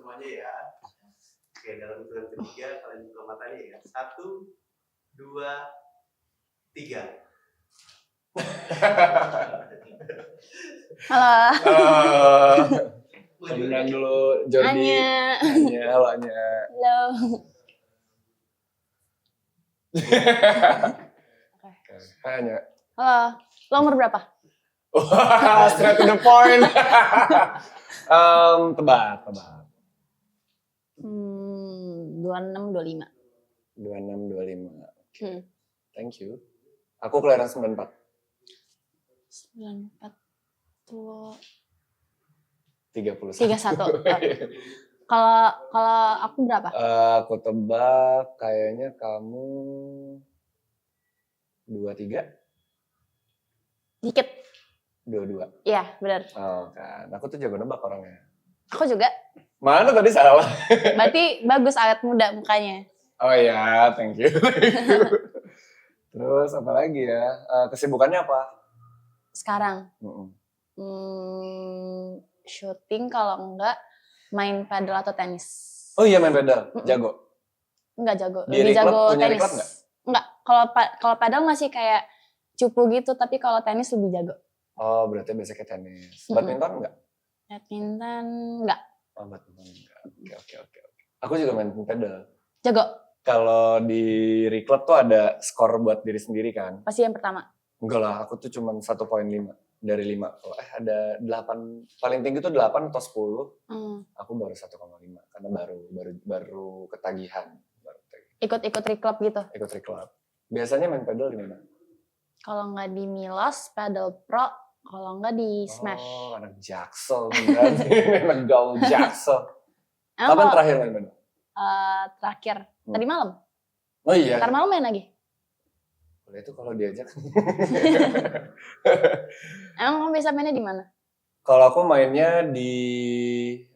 semuanya ya. Oke, dalam hitungan ketiga kalian buka matanya ya. 1, 2, 3. Halo. Kenalan dulu Jordi. Anya. Halo Anya. Halo. Hai Anya. Halo. Lo umur berapa? Wah, straight to the point. Tebak. 26, 25. 26, 25. Thank you. Aku kelahiran 94. 94 tua 31. 31. Kalau aku berapa? Aku tebak kayaknya kamu 23. Dikit. 22. Iya, benar. Oh kan, aku tuh jago nebak orangnya. Aku juga. Mana tadi salah? Berarti bagus, awet muda mukanya. Oh iya, thank you. Terus apa lagi ya? Kesibukannya apa? Sekarang. Shooting, kalau enggak main padel atau tenis. Oh iya, main padel. Jago? Enggak jago. Di Lebih jago punya tenis. Club enggak? Enggak. Kalau padel masih kayak cupu gitu, tapi kalau tenis lebih jago. Oh, berarti basicnya tenis. Badminton enggak? Badminton enggak. Oh, badminton enggak. Oke. Aku juga main padel. Jago. Kalau di Reclub tuh ada skor buat diri sendiri kan? Pasti yang pertama. Enggak lah, aku tuh cuma 1,5 dari 5. Ada 8, paling tinggi tuh 8 atau 10. Aku baru 1,5 karena baru ketagihan. Ikut Reclub gitu? Ikut Reclub. Biasanya main padel di mana? Kalau nggak di Milos, Padel Pro. Kalau nggak di Smash. Oh, anak Jaksel beneran. Anak gaul Jaksel. Kapan terakhir main padel? Terakhir. Tadi malam. Oh iya? Ntar malam main lagi. Boleh itu kalau diajak. Emang kamu bisa mainnya di mana? Kalau aku mainnya di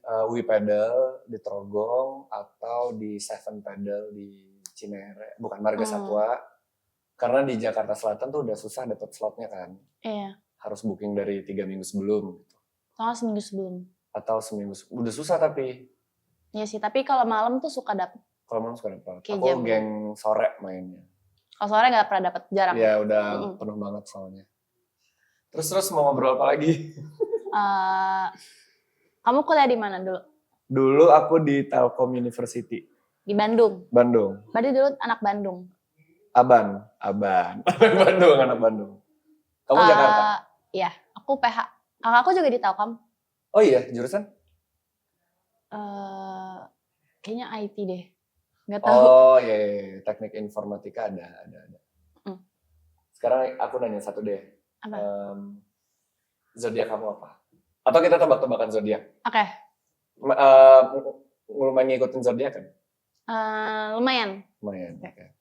Wii Padel, di Trogong, atau di Seven Padel di Cinere. Bukan Marga Satwa. Karena di Jakarta Selatan tuh udah susah dapet slotnya kan. Iya. Harus booking dari 3 minggu sebelum. Soalnya seminggu sebelum. Atau seminggu sebelum. Udah susah tapi. Iya sih, tapi kalau malam tuh suka dapet. Kalau malam suka dapet. Kayak aku jam. geng sore mainnya. Kalau sore nggak pernah dapet, jarang. Iya udah penuh banget soalnya. Terus mau ngobrol apa lagi? Kamu kuliah di mana dulu? Dulu aku di Telkom University. Di Bandung? Bandung. Berarti dulu anak Bandung? Aban. anak Bandung. Kamu Jakarta? Iya, aku PH. Kakakku juga di Telkom. Oh iya, jurusan? Kayaknya IT deh. Nggak tahu. Oh iya, teknik informatika ada. Sekarang aku nanya satu deh. Apa? Zodiak kamu apa? Atau kita tebak-tebakan zodiak? Oke. Lumayan ngikutin zodiak kan? Lumayan. Oke.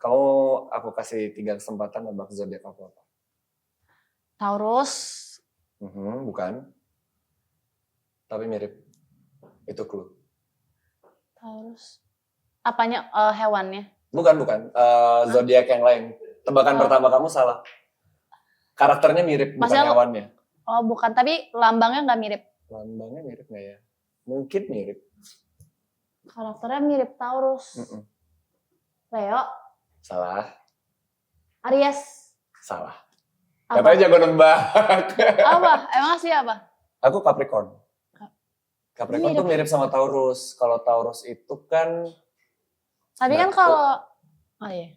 Kamu, aku kasih 3 kesempatan nebak zodiak aku apa? Taurus. Bukan. Tapi mirip. Itu clue. Taurus. Apanya hewannya? Bukan. Zodiak yang lain. Tebakan pertama kamu salah. Karakternya mirip, bukan hewannya. Oh bukan, tapi lambangnya nggak mirip. Lambangnya mirip nggak ya? Mungkin mirip. Karakternya mirip Taurus. Leo. Salah. Aries. Salah. Apa? Katanya jago nembak. Apa? Emang sih apa? Aku Capricorn. Capricorn tuh mirip sama Taurus. Kalau Taurus itu kan tapi kan kalau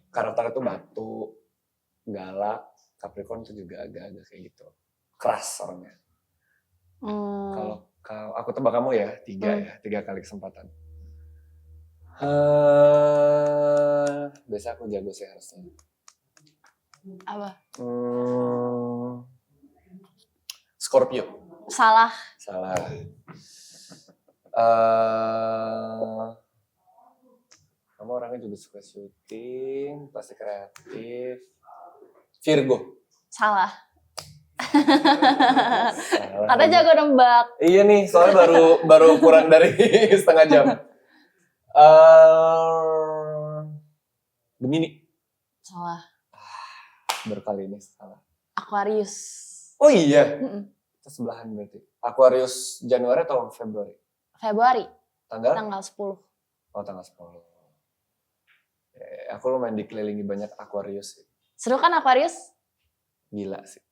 karakter itu batu, galak. Capricorn tuh juga agak-agak kayak gitu. Keras orangnya. Kalau aku tebak kamu ya, 3 kali kesempatan. Biasa aku jago sih harusnya. Apa? Scorpio. Salah. Kamu orangnya juga suka syuting, pasti kreatif. Virgo. Salah. Katanya jago nembak. Iya nih, soalnya baru kurang dari setengah jam. Gemini. Salah. Berkali ini salah. Aquarius. Oh iya. Kita sebelahan berarti. Aquarius Januari atau Februari? Februari. Tanggal? Tanggal 10. Oh, tanggal 10. Aku lumayan dikelilingi banyak Aquarius sih. Seru kan Aquarius? Gila sih.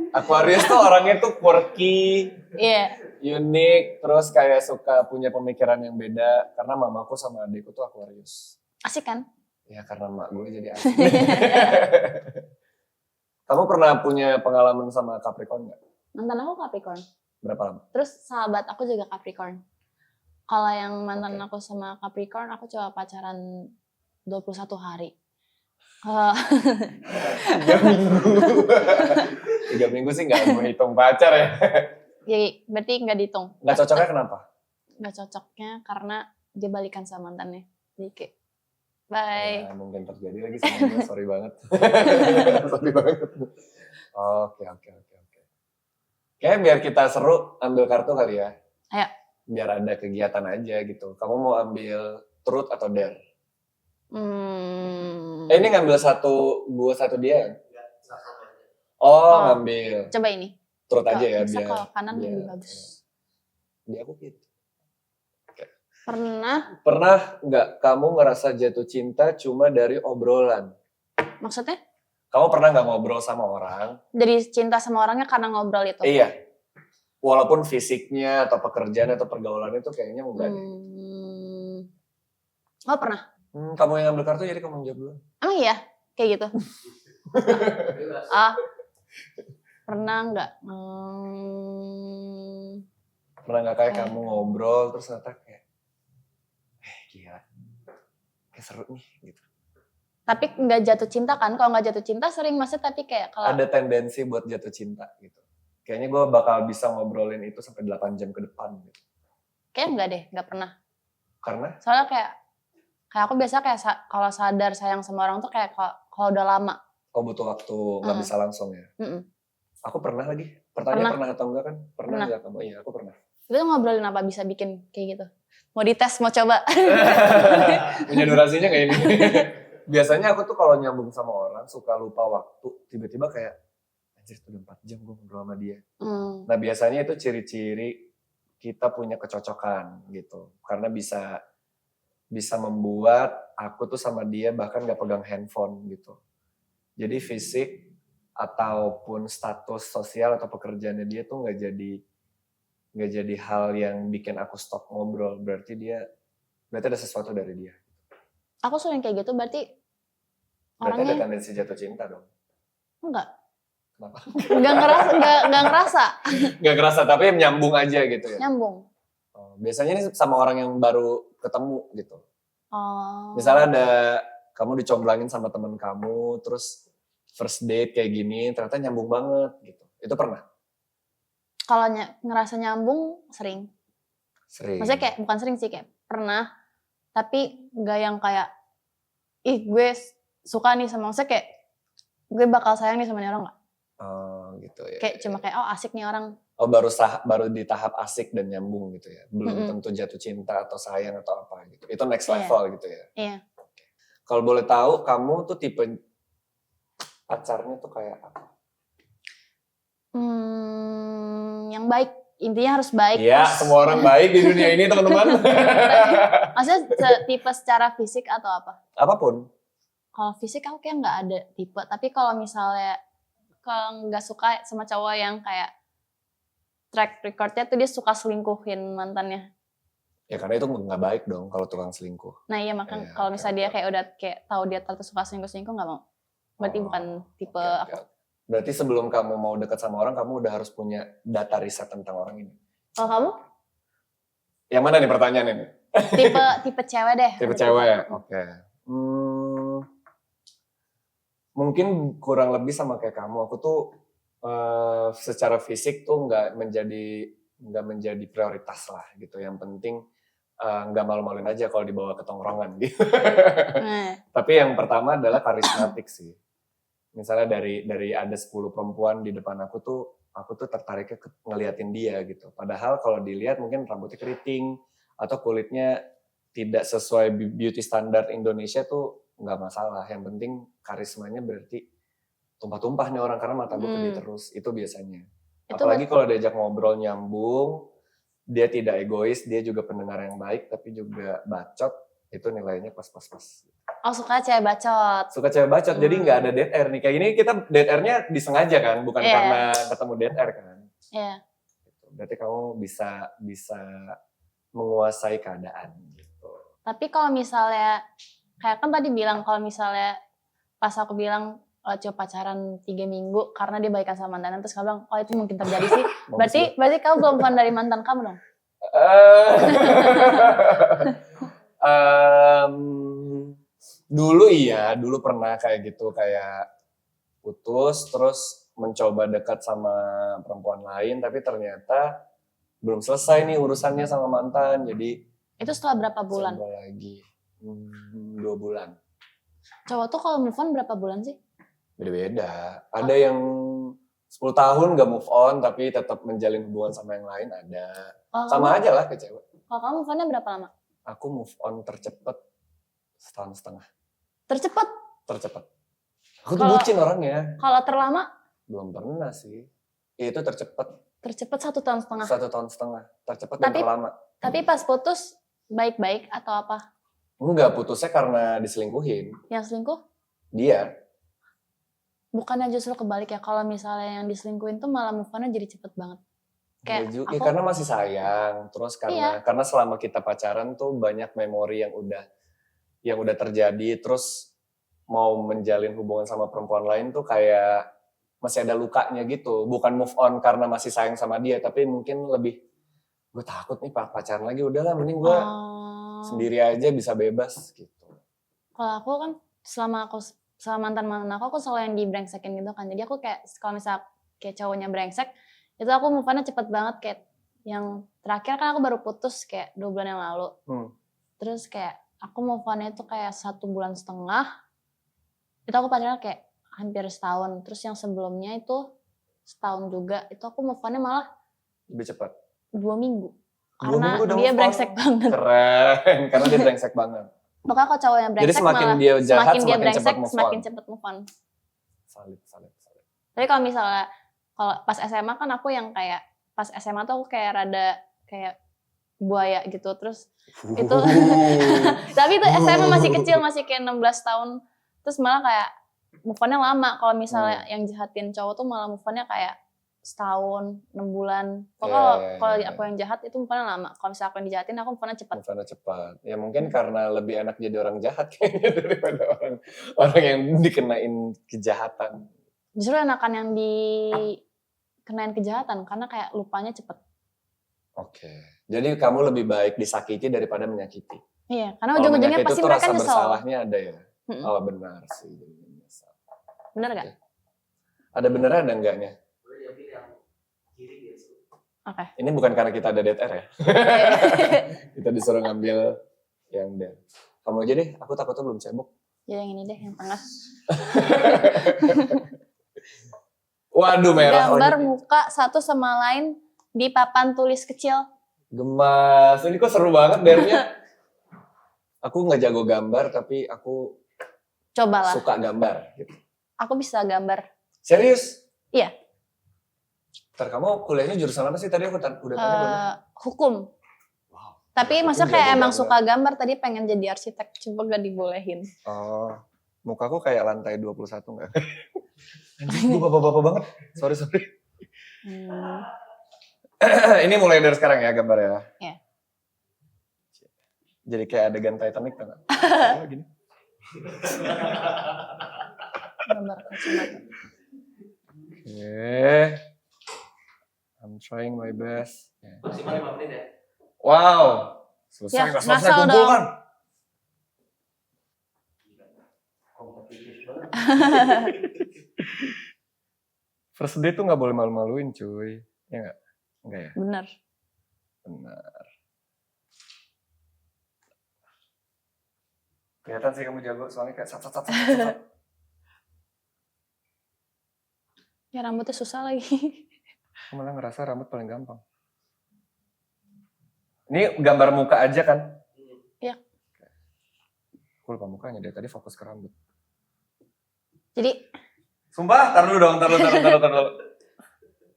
Aquarius tuh orangnya tuh quirky, Iya. unik, terus kayak suka punya pemikiran yang beda. Karena mamaku sama adikku tuh Aquarius. Asik kan? Ya karena mak gue jadi asik. Kamu pernah punya pengalaman sama Capricorn nggak? Mantan aku Capricorn. Berapa lama? Terus sahabat aku juga Capricorn. Kalau yang mantan aku sama Capricorn, aku coba pacaran 21 hari. 3 minggu. 3 minggu sih nggak mau hitung pacar ya. Jadi berarti nggak dihitung. Nggak cocoknya kenapa? Nggak cocoknya karena dia balikan sama mantannya. Jadi kayak, bye. Ya, mungkin terjadi lagi sama gue, sorry banget. Sorry banget. Oke. Kayaknya biar kita seru, ambil kartu kali ya. Ayo. Biar ada kegiatan aja gitu. Kamu mau ambil truth atau dare? Ini ngambil satu, gua satu dia. Enggak, satu aja. Oh, ngambil. Coba ini. Truth aja ya Bisa biar. kalau kanan biar- lebih bagus. Di aku gitu. Pernah, Nggak kamu ngerasa jatuh cinta cuma dari obrolan? maksudnya Kamu pernah nggak ngobrol sama orang? dari cinta sama orangnya karena ngobrol itu? Iya. Walaupun fisiknya atau pekerjaan atau pergaulan itu kayaknya enggak deh. Oh pernah? Kamu yang ambil kartu jadi kamu jawab dulu. Emang iya? Kayak gitu? Bebas. Pernah nggak? Pernah nggak kayak kamu ngobrol terus ternyata kayak, gila, kayak seru nih gitu. Tapi nggak jatuh cinta kan? Kalau nggak jatuh cinta sering maksudnya tapi kayak kalau Ada tendensi buat jatuh cinta gitu. Kayaknya gue bakal bisa ngobrolin itu sampai 8 jam ke depan gitu. kayak nggak deh, nggak pernah. Karena Soalnya kayak aku biasa kayak kalau sadar sayang sama orang tuh kayak kalau udah lama. kau butuh waktu, nggak bisa langsung ya. Aku pernah lagi. Pertanyaan pernah atau enggak kan? Pernah nggak kamu? Iya, aku pernah. Itu ngobrolin apa bisa bikin kayak gitu? Mau dites, mau coba? Punya durasinya kayak ini. Biasanya aku tuh kalau nyambung sama orang suka lupa waktu. Tiba-tiba kayak, anjir itu udah 4 jam gue ngobrol sama dia. Nah biasanya itu ciri-ciri kita punya kecocokan gitu. Karena bisa membuat aku tuh sama dia bahkan gak pegang handphone gitu. Jadi fisik ataupun status sosial atau pekerjaannya dia tuh gak jadi hal yang bikin aku stop ngobrol. Berarti ada sesuatu dari dia. Aku sering kayak gitu berarti Berarti orangnya ada tendensi jatuh cinta dong. enggak. Kenapa? Enggak ngerasa. Gak kerasa tapi nyambung aja gitu ya. Nyambung. Biasanya ini sama orang yang baru ketemu gitu. Oh. Misalnya kamu dicomblangin sama teman kamu, terus first date kayak gini, ternyata nyambung banget gitu. Itu pernah? Kalau ngerasa nyambung sering. Sering. Maksudnya kayak bukan sering sih, kayak pernah. Tapi nggak yang kayak, ih gue suka nih sama, maksudnya kayak gue bakal sayang nih sama nih orang nggak? Oh gitu ya. Kayak cuma kayak asik nih orang. Oh baru di tahap asik dan nyambung gitu ya. Belum tentu jatuh cinta atau sayang atau apa gitu. Itu next level gitu ya. Iya. Kalau boleh tahu kamu tuh tipe pacarnya tuh kayak apa? Yang baik. Intinya harus baik. Iya, semua orang baik di dunia ini teman-teman. Maksudnya tipe secara fisik atau apa? Apapun. Kalau fisik aku kayak nggak ada tipe. Tapi kalau misalnya kalau nggak suka sama cowok yang kayak track recordnya tuh dia suka selingkuhin mantannya. Ya karena itu nggak baik dong kalau tukang selingkuh. Nah iya makanya kalau misalnya dia kayak udah kayak tahu dia ternyata suka selingkuh nggak mau. Berarti bukan tipe aku. Berarti sebelum kamu mau dekat sama orang, kamu udah harus punya data riset tentang orang ini. Kalau kamu? Yang mana nih pertanyaannya nih? Tipe cewek deh. Tipe cewek, oke. Mungkin kurang lebih sama kayak kamu. Aku tuh secara fisik tuh nggak menjadi prioritas lah gitu. Yang penting nggak malu-maluin aja kalau dibawa ke tongkrongan gitu. Tapi yang pertama adalah karismatik sih. Misalnya dari ada 10 perempuan di depan aku tuh tertariknya ngeliatin dia gitu. Padahal kalau dilihat mungkin rambutnya keriting atau kulitnya tidak sesuai beauty standar Indonesia tuh nggak masalah. Yang penting karismanya berarti tumpah-tumpah nih orang karena mata gue ke dia terus. Itu biasanya. Apalagi kalau diajak ngobrol nyambung, dia tidak egois, dia juga pendengar yang baik, tapi juga bacot, itu nilainya pas. Oh, suka cewek bacot. Suka cewek bacot, jadi nggak ada dead air nih. Kayak gini kita dead air-nya disengaja kan, bukan Iya. karena ketemu dead air kan. Iya. Berarti kamu bisa menguasai keadaan gitu. Tapi kalau misalnya, kayak kan tadi bilang kalau misalnya pas aku bilang coba pacaran 3 minggu karena dia baikan sama mantan, terus kamu bilang, oh itu mungkin terjadi sih. berarti kamu belum fun dari mantan kamu dong? Dulu pernah kayak gitu, kayak putus terus mencoba dekat sama perempuan lain, tapi ternyata belum selesai nih urusannya sama mantan, jadi Itu setelah berapa bulan? coba lagi 2 bulan. Cowok tuh kalau move on berapa bulan sih? Beda-beda. Ada yang 10 tahun gak move on tapi tetap menjalin hubungan sama yang lain, ada. Sama aja lah ke cewek. Kalau kamu move onnya berapa lama? Aku move on tercepat 1,5 tahun. Tercepat? Tercepat. Aku tuh bucin orangnya. Kalau terlama? Belum pernah sih. Itu tercepat. Tercepat 1,5 tahun. 1,5 tahun. Tercepat dan terlama. Tapi pas putus baik-baik atau apa? Enggak, putusnya karena diselingkuhin. Yang selingkuh? Dia. Bukannya justru kebalik ya, kalau misalnya yang diselingkuhin tuh malah move on-nya jadi cepet banget. Kayak Ya, karena masih sayang, terus karena selama kita pacaran tuh banyak memori yang udah terjadi, terus mau menjalin hubungan sama perempuan lain tuh kayak masih ada lukanya gitu. Bukan move on karena masih sayang sama dia, tapi mungkin lebih gue takut nih pacaran lagi, udahlah mending gue sendiri aja bisa bebas gitu. Kalau aku kan selama mantan aku selalu yang dibrengsekin gitu kan. Jadi aku kayak kalau misalnya kayak cowoknya brengsek, itu aku move on-nya cepet banget. Kayak yang terakhir kan aku baru putus kayak 2 bulan yang lalu. Terus kayak aku move on-nya itu kayak 1,5 bulan. Itu aku pacaran kayak hampir setahun. Terus yang sebelumnya itu setahun juga. Itu aku move on-nya malah lebih cepat. 2 minggu. 2 Karena minggu udah dia move on. Brengsek banget. Keren, karena dia brengsek banget. Pokoknya kalau cowoknya brengsek, jadi semakin malah dia jahat, semakin dia brengsek, semakin cepet move on. Salib. Tapi kalau misalnya kalau pas SMA kan aku yang kayak pas SMA tuh aku kayak rada kayak buaya gitu, terus itu tapi itu SMA masih kecil, masih kayak 16 tahun, terus malah kayak move on-nya lama. Kalau misalnya yang jahatin cowok tuh malah move on-nya kayak setahun, 6 bulan. Kalau aku yang jahat itu move on-nya lama. Kalau misalnya aku yang dijahatin aku move on-nya cepat. Move on-nya cepat. Ya mungkin karena lebih enak jadi orang jahat kayaknya daripada orang yang dikenain kejahatan. Justru enakan yang dikenain kejahatan karena kayak lupanya cepet. Oke. Jadi kamu lebih baik disakiti daripada menyakiti. Iya, karena ujung-ujungnya pasti mereka rasa nyesel. bersalahnya ada ya. Oh benar sih. Bener gak? Ada benernya ada enggaknya? Oke. Ini bukan karena kita ada dead air ya. Kita disuruh ngambil yang dead. Kamu aja deh, aku takutnya belum cebok. Ya yang ini deh, yang tengah. Waduh merah. Gambar muka satu sama lain di papan tulis kecil. Gemas. Ini kok seru banget dernya. Aku nggak jago gambar tapi aku Cobalah. suka gambar. Gitu. Aku bisa gambar. Serius? Iya. Ntar kamu kuliahnya jurusan apa sih tadi aku udah tanya Hukum. Wow. Tapi masa kayak emang suka gambar, tadi pengen jadi arsitek, coba gak dibolehin. Oh, mukaku kayak lantai 21 nggak? Anjing, gue bapak-bapak banget. Sorry. Ini mulai dari sekarang ya gambar ya? Iya. Jadi kayak adegan Titanic kan? Gini. Gambar kacamata. Oke. I'm trying my best. Maksimal 5 menit ya? Wow. Selesai, Ya, nggak selesai ngasal kumpul dong. kan? Kompetitif banget. First date tuh nggak boleh malu-maluin cuy. Ya nggak? Enggak ya? Bener. Benar. Kelihatan sih kamu jago, soalnya kayak sat. Ya rambutnya susah lagi. Aku malah ngerasa rambut paling gampang. Ini gambar muka aja kan? Iya. Aku lupa mukanya, dari tadi fokus ke rambut. Jadi. Sumpah, tar dulu.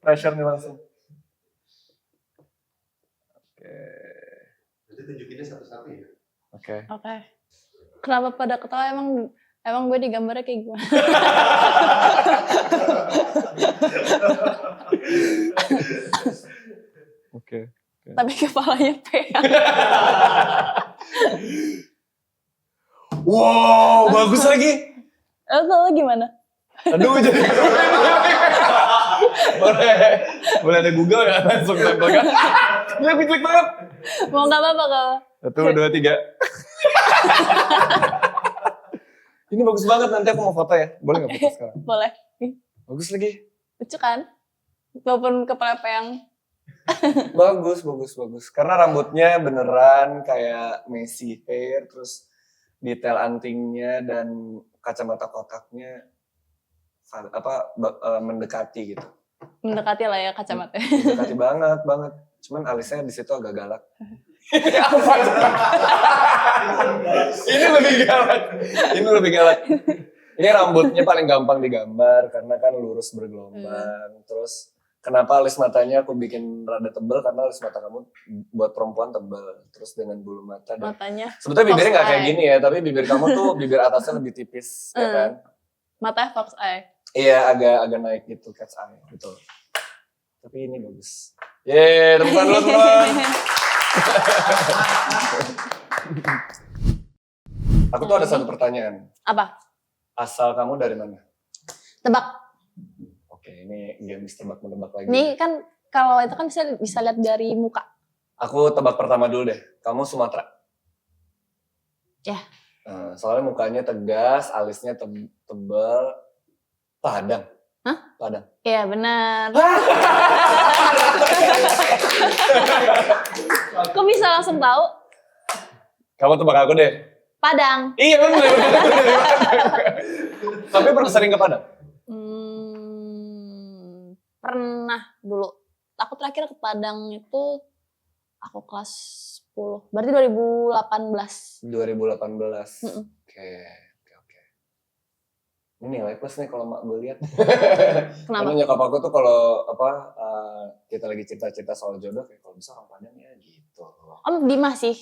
Pressure nih langsung. Nanti tunjukinnya satu-satu ya. Oke. Oke. Kenapa pada ketawa emang gue digambarnya kayak gimana? Oke. Tapi kepalanya peang. Wow, bagus lagi. Lo gimana? Aduh, jadi boleh ada Google ya langsung tempel kan? Dia klik banget. Mau nggak apa-apa kalau. 1, 2, 3. Ini bagus banget, nanti aku mau foto ya. Boleh nggak foto sekarang? Boleh. Bagus lagi. Lucu kan? Walaupun kepala peang. Bagus. Karena rambutnya beneran kayak Messi hair, terus detail antingnya dan kacamata kotaknya mendekati gitu. Mendekati lah ya kacamatanya. Mendekati banget. Cuman alisnya di situ agak galak. Ini lebih galak. Ini rambutnya paling gampang digambar karena kan lurus bergelombang. Terus kenapa alis matanya aku bikin rada tebal karena alis mata kamu buat perempuan tebal. Terus dengan bulu mata dan Matanya. sebetulnya bibirnya nggak kayak Fox eye. gini ya, tapi bibir kamu tuh bibir atasnya lebih tipis, ya kan? Matanya fox eye. Iya, agak naik gitu, cat's eye, betul. Tapi ini bagus. Yeay, teman dulu teman. Aku tuh ada satu pertanyaan. Apa? Asal kamu dari mana? Tebak. Oke, ini games tebak-menebak lagi. Ini kan kalau itu kan bisa lihat dari muka. Aku tebak pertama dulu deh. Kamu Sumatera? Ya. Soalnya mukanya tegas, alisnya tebal. Padang. Hah? Padang. Iya benar. Kok bisa langsung tahu? Kamu tebak aku deh. Padang. Iya benar. Tapi pernah sering ke Padang? Pernah dulu. Aku terakhir ke Padang itu aku kelas 10. Berarti 2018. 2018. Mm-mm. Oke. Ini nilai plus nih kalau mak gue lihat. Kenapa? Karena nyokap aku tuh kalau kita lagi cerita-cerita soal jodoh kayak kalau bisa orang Padang ya gitu. Om di masih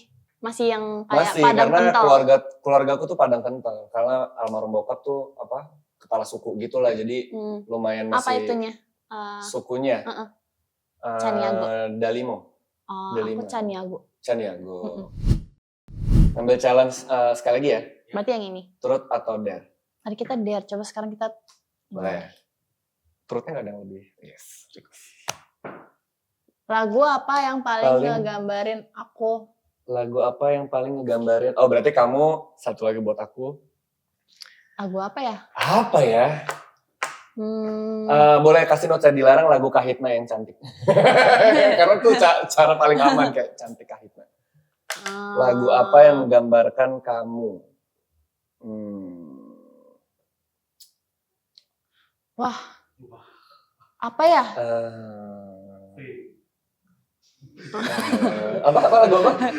yang kayak Masih Padang karena kental. keluarga aku tuh Padang kental karena almarhum bokap tuh kepala suku gitulah jadi lumayan masih. Apa itunya? Sukunya. Caniago. Dalimo. Oh, aku Caniago. Ambil challenge sekali lagi ya. Berarti yang ini. Truth atau dare? Tadi kita dare, coba sekarang kita Boleh. Truthnya nggak ada yang lebih. Yes. Lagu apa yang paling ngegambarin aku? Lagu apa yang paling ngegambarin? Oh berarti kamu satu lagi buat aku. Lagu apa ya? Apa ya? Boleh kasih nota dilarang lagu Kahitna yang cantik. Karena itu cara paling aman kayak cantik Kahitna. Lagu apa yang menggambarkan kamu? Wah, apa ya? Apa lagu apa?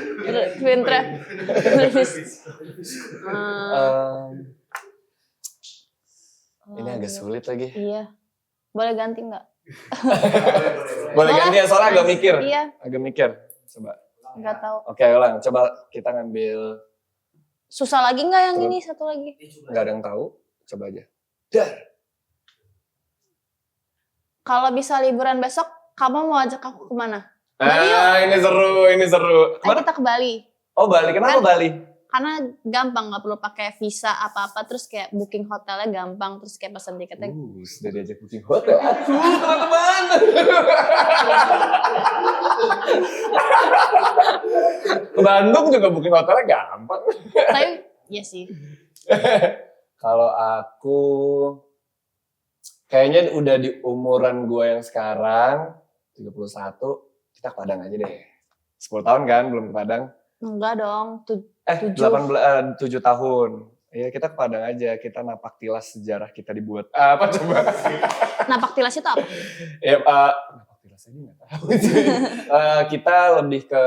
Winter. Ini agak sulit lagi. Iya. Boleh ganti nggak? Boleh ganti ya soalnya agak mikir. Iya. Agak mikir. Coba. Nggak tahu. Oke, ulang. Coba kita ngambil. Susah lagi nggak yang ini satu lagi? Nggak ada yang tahu. Coba aja. Dar. Kalau bisa liburan besok, kamu mau ajak aku kemana? Ini seru. Ayo kita ke Bali. Oh Bali, kenapa Bali? Karena gampang, nggak perlu pakai visa apa-apa, terus kayak booking hotelnya gampang, terus kayak pesan tiketnya. Sudah diajak booking hotel. Aduh, teman-teman. Ke Bandung juga booking hotelnya gampang. Tapi, iya sih. Kalau aku, kayaknya udah di umuran gue yang sekarang, 31, kita ke Padang aja deh. 10 tahun kan, belum ke Padang. Enggak dong, 7 tahun. Ya kita ke Padang aja, kita napak tilas sejarah kita dibuat. Apa coba? Napak tilas itu apa? Ya, napak tilas aja nggak tahu. Kita lebih ke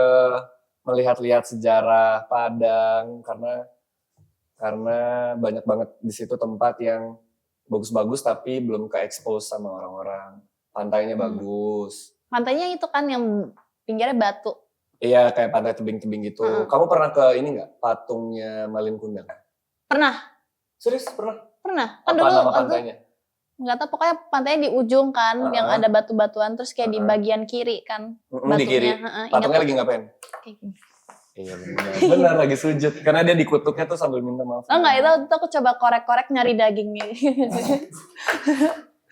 melihat-lihat sejarah Padang karena banyak banget di situ tempat yang bagus-bagus tapi belum ke expose sama orang-orang. Pantainya bagus. Pantainya itu kan yang pinggirnya batu. Iya, kayak pantai tebing-tebing gitu. Kamu pernah ke ini nggak? Patungnya Malin Kundang? Pernah. Serius pernah? Kan Apa dulu nama waktu pantainya? nggak tahu, pokoknya pantainya di ujung kan, yang ada batu-batuan, terus kayak di Heeh. bagian kiri kan Di kiri. batunya. Patungnya lagi ngapain? Kayak gini. Iya benar lagi sujud. Karena dia dikutuknya tuh sambil minta maaf. Oh enggak, itu aku coba korek-korek nyari dagingnya.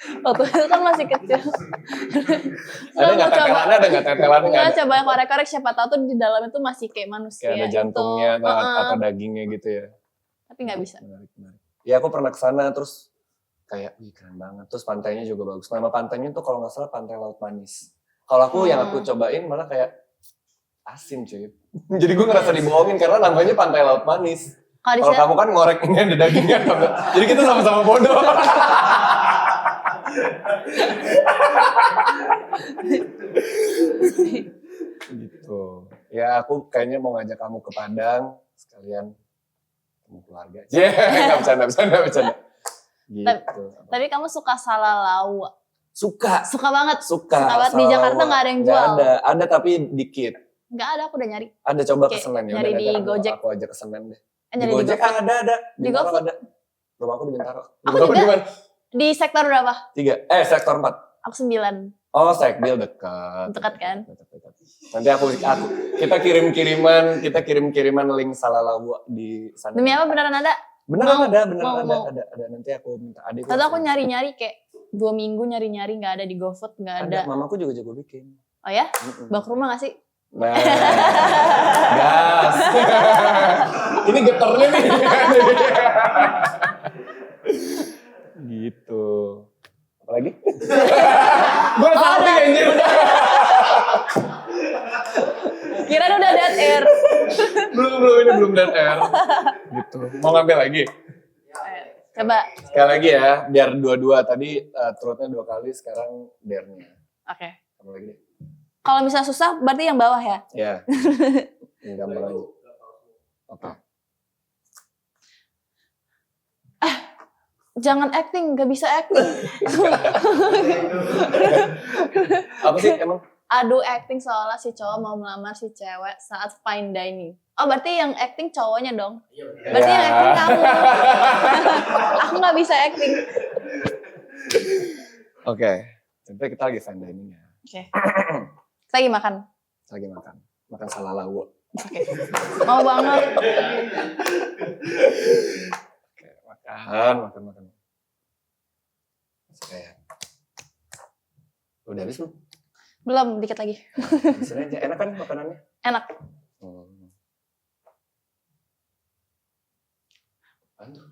Waktu itu kan masih kecil. Ada nggak tetelannya? Ada nggak tetelannya? Nggak Nggak, ada. coba korek-korek, siapa tahu tuh di dalamnya tuh masih kayak manusia. Kayak ada jantungnya gitu. atau dagingnya gitu ya. Tapi nggak bisa. Menarik. Ya aku pernah kesana terus kayak keren banget. Terus pantainya juga bagus. Nama pantainya tuh kalau nggak salah Pantai Laut Manis. Kalau aku yang aku cobain malah kayak asin cuy. Jadi gue ngerasa dibohongin karena namanya Pantai Laut Manis. Kalau kamu kan ngorek ini ada dagingnya. Jadi kita sama-sama bodoh. Gitu. Ya aku kayaknya mau ngajak kamu ke Padang sekalian ketemu keluarga. Nggak bercanda. Gitu. Tapi kamu suka salalawa? Suka banget. Suka banget. Di Jakarta nggak ada yang jual. Ada tapi dikit. Nggak ada, aku udah nyari. Ada, coba ke Kayak Senen ya. nyari di Gojek. Aku aja ke Senen deh. Di Nyari Gojek GoFood. ada. Di GoFood. ada. Rumah aku di Bintaro. Aku Rumah juga. di mana? Di sektor berapa? 3. Sektor 4. Aku 9. Oh, Sekbil dekat. Dekat kan? Dekat. Nanti kita kirim-kiriman link salalawa di sana. Demi apa, beneran ada? Beneran ada. mau. Ada. Nanti aku minta adikku. Lalu aku nyari-nyari kayak 2 minggu nyari-nyari nggak ada di GoFood, nggak ada. Mamaku juga jago bikin. Oh ya? Bawa ke rumah nggak sih? Nah, gas. Ini getarnya nih. Gitu. Apalagi? Gue salting anjir. Kira udah dead air. belum dead air. Gitu. Mau ngambil lagi? Coba. Sekali lagi ya, biar dua-dua tadi truthnya 2 kali, sekarang dare-nya. Oke. Kamu lagi deh. Kalau misalnya susah, berarti yang bawah ya? Ya. Yang gampang aja. Oke. Jangan acting, nggak bisa acting. Apa sih emang? Aduh, acting seolah si cowok mau melamar si cewek saat fine dining. Oh, berarti yang acting cowoknya dong? Berarti yang acting kamu. Aku nggak bisa acting. Oke. Sampai kita lagi fine dining ya. Oke. Lagi makan. Lagi makan salalawa. Oke. Mau banget. Oke, makan. Kayak. Udah habis belum? Belum, dikit lagi. Di sini aja. Enak kan makanannya? Enak. Aduh.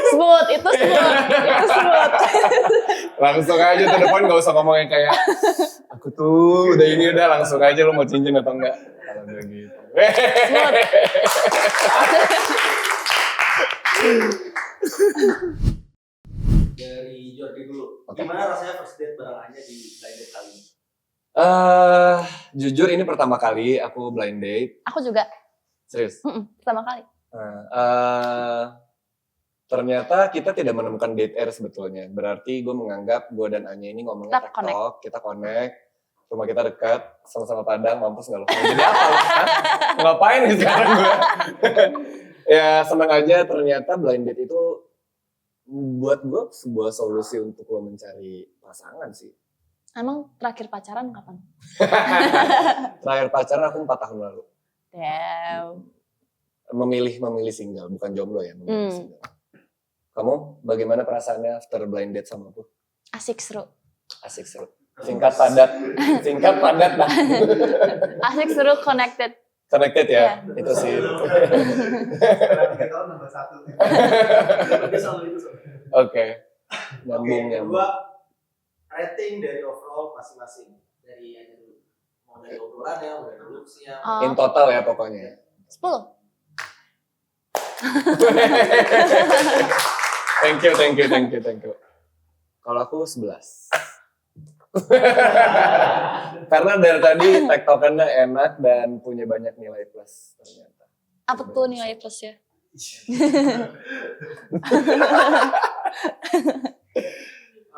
Smooth, itu smooth. Langsung aja to the point, gak usah ngomong yang kayak aku tuh udah ini udah, langsung aja lu mau cincin atau enggak. Kalau udah gitu. Smooth. Dari Jordi dulu. Gimana rasanya first date bareng Anya di blind date kali ini? Jujur ini pertama kali aku blind date. Aku juga. Serius. Pertama kali. Ternyata kita tidak menemukan date air sebetulnya. Berarti gue menganggap gue dan Anya ini ngomongnya Kita TikTok, kita connect, rumah kita dekat, sama-sama Padang, mampus nggak lo? Jadi apa lo? Ngapain nih sekarang gue? Ya senang aja, ternyata blind date itu buat gue sebuah solusi untuk lo mencari pasangan sih. Emang terakhir pacaran kapan? Terakhir pacaran aku 4 tahun lalu. Damn. Memilih single, bukan jomblo ya, memilih single. Kamu bagaimana perasaannya after blind date sama aku? Asik seru. Asik seru. Singkat padat lah. Asik seru, connected. Connected ya? Yeah. Itu sih. Sekarang 3 tahun nambah 1. Dia selalu itu. Oke. Oke, Nyambung. kedua rating dari overall masing-masing. Dari Anya dulu. Mau dari obrolannya, mau dari looks-nya. In total ya pokoknya. 10. Thank you. Kalau aku 11. Karena dari tadi tektokannya enak dan punya banyak nilai plus ternyata. Apa tuh nilai plusnya?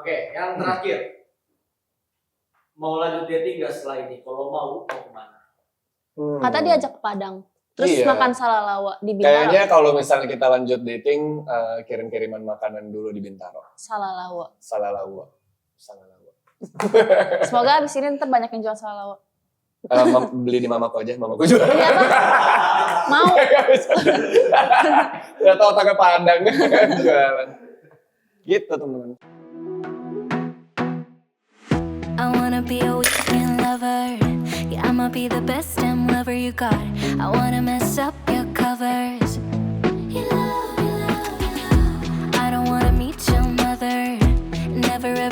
Oke, yang terakhir. Mau lanjut dating gak setelah ini? Kalau mau kemana? Kata diajak ke Padang. Terus Iya. makan salalawa di Bintaro. Kayaknya kalau misalnya kita lanjut dating, kirim-kiriman makanan dulu di Bintaro. Salalawa. Salalawa. Semoga abis ini ntar banyak yang jual salalawa. Beli di mamaku aja, mamaku jual. Iya, Bang. Mau. Udah tau otaknya Padang. Jualan. Gitu teman-teman. I wanna be a weekend lover. Yeah, I'ma be the best damn lover you got. I wanna mess up your covers. You love, you love, you love. I don't wanna meet your mother. Never ever